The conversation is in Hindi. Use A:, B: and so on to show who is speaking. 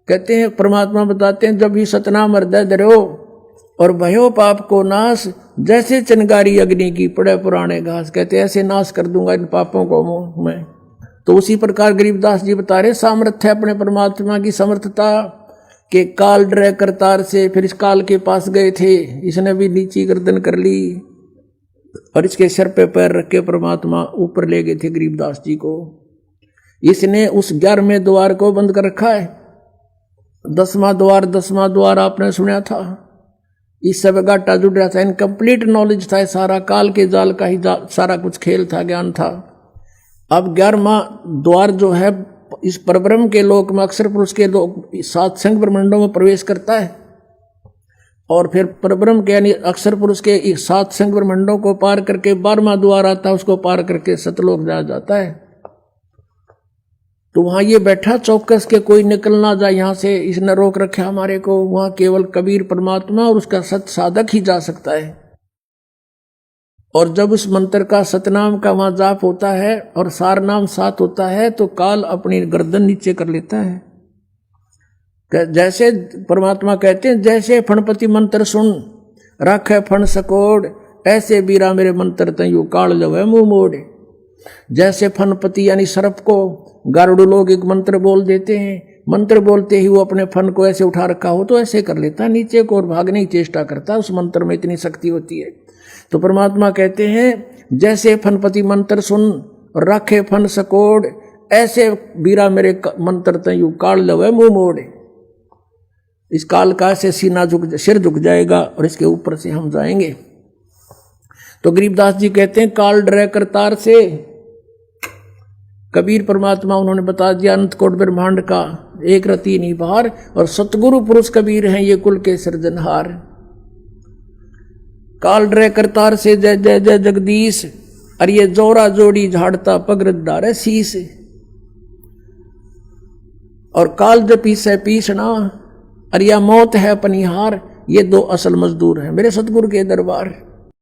A: कहते हैं परमात्मा बताते हैं, जब ही सतनाम हृदय धरो और भयो पाप को नाश, जैसे चिंगारी अग्नि की पड़े पुराने घास। कहते ऐसे नाश कर दूंगा इन पापों को मैं। तो उसी प्रकार गरीबदास जी बता रहे सामर्थ्य अपने परमात्मा की समर्थता के काल डरे करतार से। फिर इस काल के पास गए थे, इसने भी नीची गर्दन कर ली और इसके सिर पे पैर रख के परमात्मा ऊपर ले गए थे गरीबदास जी को। इसने उस 11वें द्वार को बंद कर रखा है। 10वां द्वार आपने सुना था, इस सब घाटा जुड़ रहा था, इनकम्प्लीट नॉलेज था, सारा काल के जाल का ही सारा कुछ खेल था, ज्ञान था। अब 11वां द्वार जो है इस परब्रह्म के लोक में अक्षर पुरुष के लोक 7 संग ब्रह्मांडों में प्रवेश करता है और फिर परब्रह्म के यानी अक्षर पुरुष के 7 संग ब्रह्मांडों को पार करके 12वां द्वार आता है, उसको पार करके सतलोक जाया जाता है। तो वहां ये बैठा चौकस के कोई निकल ना जाए यहां से, इसने रोक रखा हमारे को। वहां केवल कबीर परमात्मा और उसका सत साधक ही जा सकता है। और जब उस मंत्र का सतनाम का वहां जाप होता है और सार नाम साथ होता है तो काल अपनी गर्दन नीचे कर लेता है। जैसे परमात्मा कहते हैं, जैसे फणपति मंत्र सुन राखे फण सकोड़, ऐसे बीरा मेरे मंत्र तयू काल लवे मुंह मोड़। जैसे फनपति यानी सर्प को गारुड़ लोग एक मंत्र बोल देते हैं, मंत्र बोलते ही वो अपने फन को ऐसे उठा रखा हो तो ऐसे कर लेता है नीचे को और भागने की चेष्टा करता है, उस मंत्र में इतनी शक्ति होती है। तो परमात्मा कहते हैं, जैसे फनपति मंत्र सुन राखे फन सकोड़, ऐसे बीरा मेरे मंत्र तयू काल लवे मुंह मोड़। इस काल का से सिर झुक जाएगा और इसके ऊपर से हम जाएंगे। तो गरीबदास जी कहते हैं, काल डरे करतार से। कबीर परमात्मा उन्होंने बता दिया अनंत कोट ब्रह्मांड का एक रति नहीं बाहर, और सतगुरु पुरुष कबीर हैं ये कुल के सृजनहार। काल डरे करतार से जय जय जय जगदीश, और ये जोरा जोड़ी झाड़ता पगरदार शीस। और काल जो पीसे पीसना, और यह मौत है पनिहार, ये 2 असल मजदूर हैं मेरे सतगुरु के दरबार।